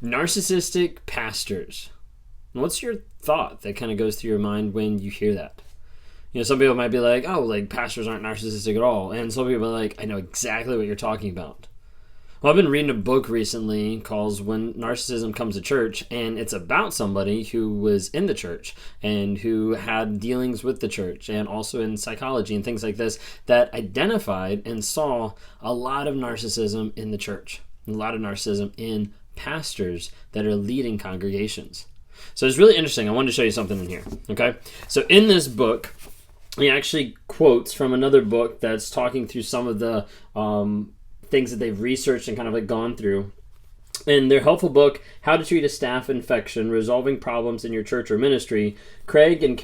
Narcissistic pastors. What's your thought that kind of goes through your mind when you hear that? Some people might be like, oh, like pastors aren't narcissistic at all. And some people are like, I know exactly what you're talking about. Well, I've been reading a book recently called When Narcissism Comes to Church, and it's about somebody who was in the church and who had dealings with the church and also in psychology and things like this that identified and saw a lot of narcissism in the church, a lot of narcissism in pastors that are leading congregations. So it's really interesting. I wanted to show you something in here, okay? So in this book, he actually quotes from another book that's talking through some of the things that they've researched and kind of like gone through. In their helpful book, How to Treat a Staph Infection, Resolving Problems in Your Church or Ministry, Craig and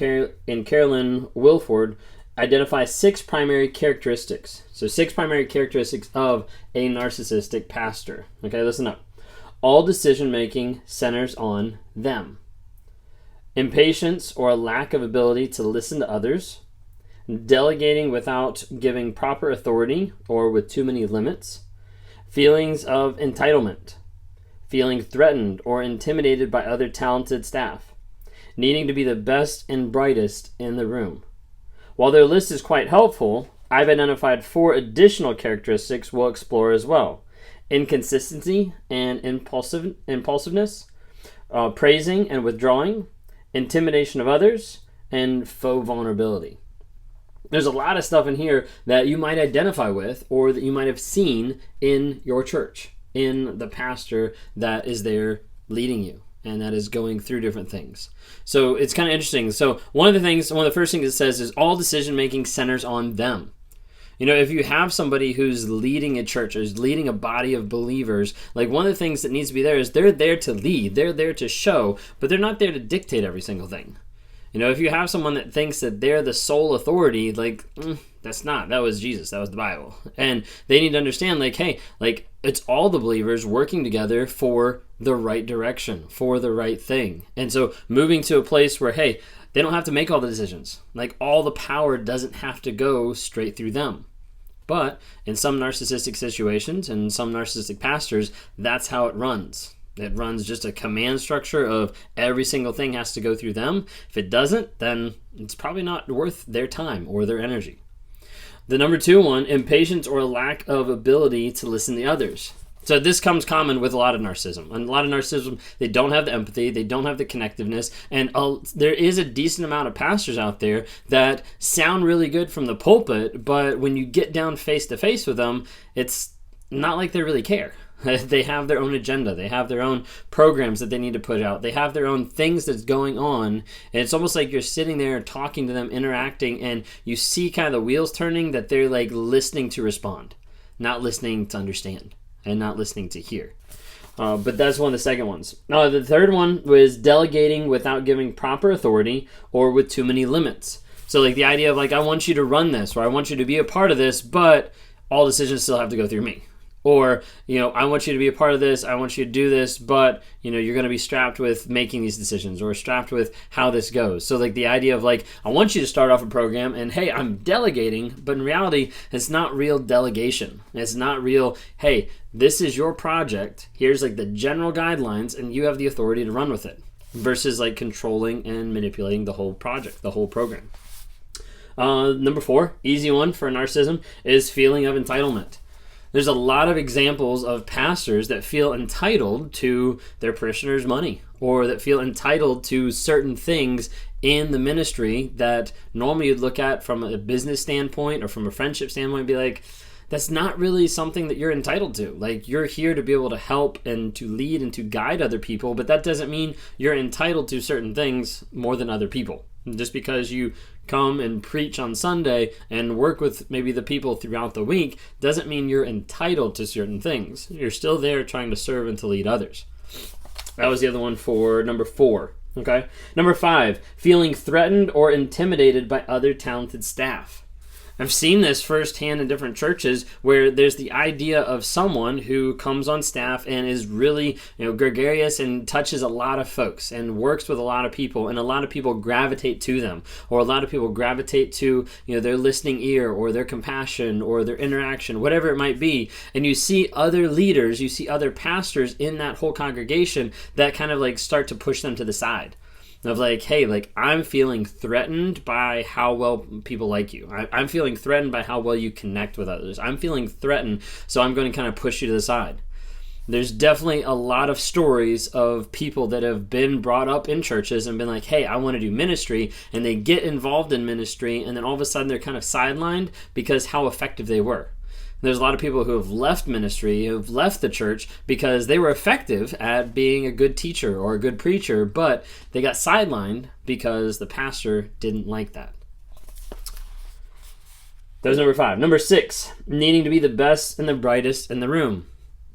Carolyn Wilford identify 6 primary characteristics. So 6 primary characteristics of a narcissistic pastor. Okay, listen up. All decision-making centers on them. Impatience or a lack of ability to listen to others. Delegating without giving proper authority or with too many limits. Feelings of entitlement. Feeling threatened or intimidated by other talented staff. Needing to be the best and brightest in the room. While their list is quite helpful, I've identified 4 additional characteristics we'll explore as well. Inconsistency and impulsiveness, praising and withdrawing, intimidation of others, and faux vulnerability. There's a lot of stuff in here that you might identify with or that you might have seen in your church, in the pastor that is there leading you and that is going through different things. So it's kind of interesting. So one of the first things it says is all decision-making centers on them. If you have somebody who's leading a church, who's leading a body of believers, like one of the things that needs to be there is they're there to lead, they're there to show, but they're not there to dictate every single thing. If you have someone that thinks that they're the sole authority, that was Jesus, that was the Bible. And they need to understand, it's all the believers working together for the right direction, for the right thing. And so moving to a place where, they don't have to make all the decisions. All the power doesn't have to go straight through them. But in some narcissistic situations and some narcissistic pastors, that's how it runs. It runs just a command structure of every single thing has to go through them. If it doesn't, then it's probably not worth their time or their energy. The number 2 one, impatience or a lack of ability to listen to others. So this comes common with a lot of narcissism. And a lot of narcissism, they don't have the empathy, they don't have the connectiveness, and there is a decent amount of pastors out there that sound really good from the pulpit, but when you get down face to face with them, it's not like they really care. They have their own agenda. They have their own programs that they need to put out. They have their own things that's going on. And it's almost like you're sitting there talking to them, interacting, and you see kind of the wheels turning that they're listening to respond, not listening to understand, and not listening to hear. But that's one of the second ones. The third one was delegating without giving proper authority or with too many limits. So the idea of I want you to run this, or I want you to be a part of this, but all decisions still have to go through me. Or, I want you to be a part of this, I want you to do this, but, you're going to be strapped with making these decisions or strapped with how this goes. So, the idea of, I want you to start off a program and, hey, I'm delegating, but in reality, it's not real delegation. It's not real, hey, this is your project, here's, the general guidelines, and you have the authority to run with it. Versus, controlling and manipulating the whole project, the whole program. Number 4, easy one for narcissism, is feeling of entitlement. There's a lot of examples of pastors that feel entitled to their parishioners' money or that feel entitled to certain things in the ministry that normally you'd look at from a business standpoint or from a friendship standpoint and be like, that's not really something that you're entitled to. You're here to be able to help and to lead and to guide other people, but that doesn't mean you're entitled to certain things more than other people. Just because you come and preach on Sunday and work with maybe the people throughout the week doesn't mean you're entitled to certain things. You're still there trying to serve and to lead others. That was the other one for number 4. Okay. Number 5, feeling threatened or intimidated by other talented staff. I've seen this firsthand in different churches where there's the idea of someone who comes on staff and is really, gregarious and touches a lot of folks and works with a lot of people, and a lot of people gravitate to them, or a lot of people gravitate to, their listening ear or their compassion or their interaction, whatever it might be. And you see other leaders, you see other pastors in that whole congregation that kind of like start to push them to the side. Of like, hey, like I'm feeling threatened by how well people like you. I'm feeling threatened by how well you connect with others. I'm feeling threatened, so I'm going to kind of push you to the side. There's definitely a lot of stories of people that have been brought up in churches and been like, hey, I want to do ministry, and they get involved in ministry, and then all of a sudden they're kind of sidelined because how effective they were. There's a lot of people who have left ministry, who've left the church because they were effective at being a good teacher or a good preacher, but they got sidelined because the pastor didn't like that. That was number 5. Number 6, needing to be the best and the brightest in the room.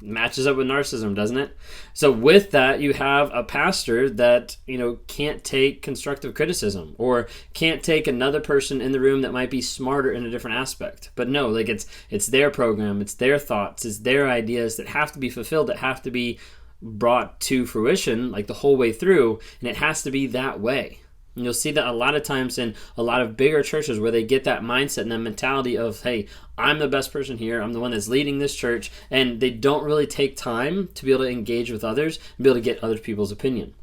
Matches up with narcissism, doesn't it? So with that, you have a pastor that, can't take constructive criticism, or can't take another person in the room that might be smarter in a different aspect. But no, like it's their program, it's their thoughts, it's their ideas that have to be fulfilled, that have to be brought to fruition like the whole way through, and it has to be that way. And you'll see that a lot of times in a lot of bigger churches where they get that mindset and that mentality of, hey, I'm the best person here, I'm the one that's leading this church, and they don't really take time to be able to engage with others and be able to get other people's opinion.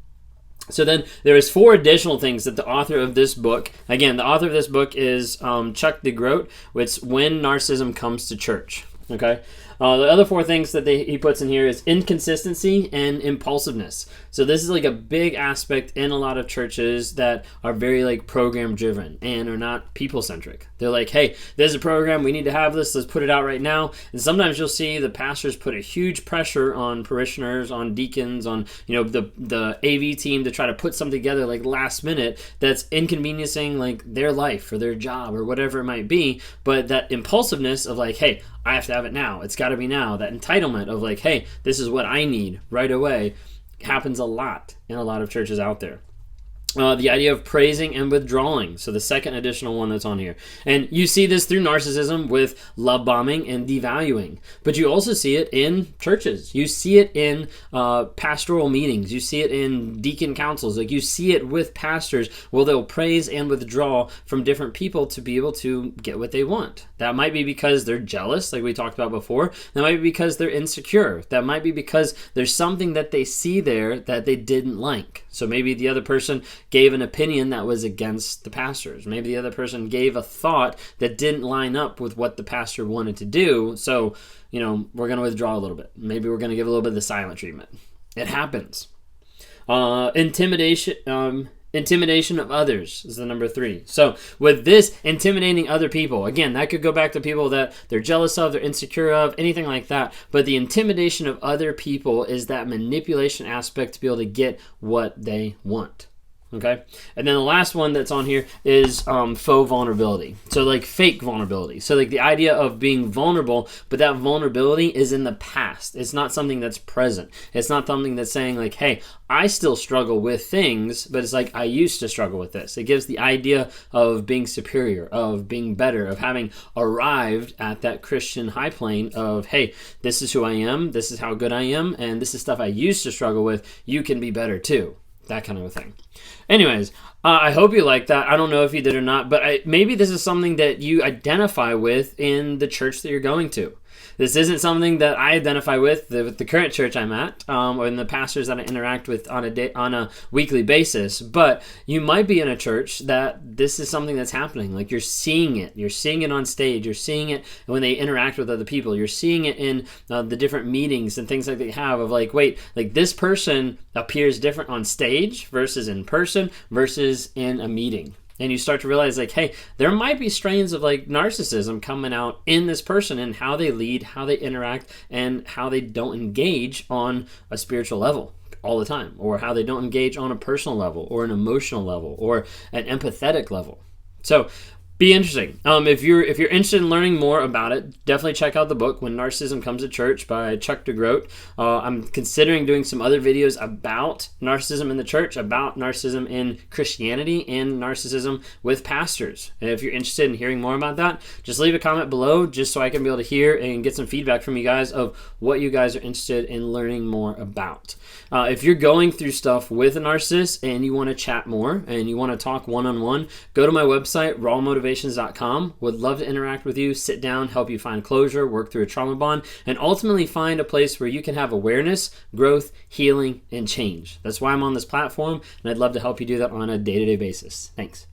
So then there is 4 additional things that the author of this book, again, the author of this book is Chuck DeGroat, which When Narcissism Comes to Church. Okay. The other 4 things that he puts in here is inconsistency and impulsiveness. So this is like a big aspect in a lot of churches that are very like program driven and are not people centric. They're like, hey, there's a program, we need to have this, let's put it out right now. And sometimes you'll see the pastors put a huge pressure on parishioners, on deacons, on the AV team to try to put something together like last minute that's inconveniencing like their life or their job or whatever it might be. But that impulsiveness of like, hey, I have to have it now. It's got to be now. That entitlement of like, hey, this is what I need right away happens a lot in a lot of churches out there. The idea of praising and withdrawing. So the second additional one that's on here. And you see this through narcissism with love bombing and devaluing. But you also see it in churches. You see it in pastoral meetings. You see it in deacon councils. Like you see it with pastors where they'll praise and withdraw from different people to be able to get what they want. That might be because they're jealous, like we talked about before. That might be because they're insecure. That might be because there's something that they see there that they didn't like. So maybe the other person gave an opinion that was against the pastors. Maybe the other person gave a thought that didn't line up with what the pastor wanted to do. So, we're going to withdraw a little bit. Maybe we're going to give a little bit of the silent treatment. It happens. Intimidation of others is the number 3. So with this, intimidating other people, again, that could go back to people that they're jealous of, they're insecure of, anything like that. But the intimidation of other people is that manipulation aspect to be able to get what they want. Okay, and then the last one that's on here is faux vulnerability. So like fake vulnerability. So like the idea of being vulnerable, but that vulnerability is in the past. It's not something that's present. It's not something that's saying like, hey, I still struggle with things, but it's like I used to struggle with this. It gives the idea of being superior, of being better, of having arrived at that Christian high plane of, hey, this is who I am, this is how good I am, and this is stuff I used to struggle with. You can be better too. That kind of a thing. Anyways, I hope you like that. I don't know if you did or not, but maybe this is something that you identify with in the church that you're going to. This isn't something that I identify with the current church I'm at, or in the pastors that I interact with on a weekly basis. But you might be in a church that this is something that's happening. Like you're seeing it. You're seeing it on stage. You're seeing it when they interact with other people. You're seeing it in the different meetings and things like they have of like, wait, like this person appears different on stage versus in person versus in a meeting. And you start to realize like, hey, there might be strains of like narcissism coming out in this person and how they lead, how they interact, and how they don't engage on a spiritual level all the time, or how they don't engage on a personal level or an emotional level or an empathetic level. So Be interesting. If you're interested in learning more about it, definitely check out the book When Narcissism Comes to Church by Chuck DeGroat. I'm considering doing some other videos about narcissism in the church, about narcissism in Christianity, and narcissism with pastors. And if you're interested in hearing more about that, just leave a comment below just so I can be able to hear and get some feedback from you guys of what you guys are interested in learning more about. If you're going through stuff with a narcissist and you want to chat more and you want to talk one-on-one, go to my website, rawmotivations.com. Would love to interact with you, sit down, help you find closure, work through a trauma bond, and ultimately find a place where you can have awareness, growth, healing, and change. That's why I'm on this platform, and I'd love to help you do that on a day-to-day basis. Thanks.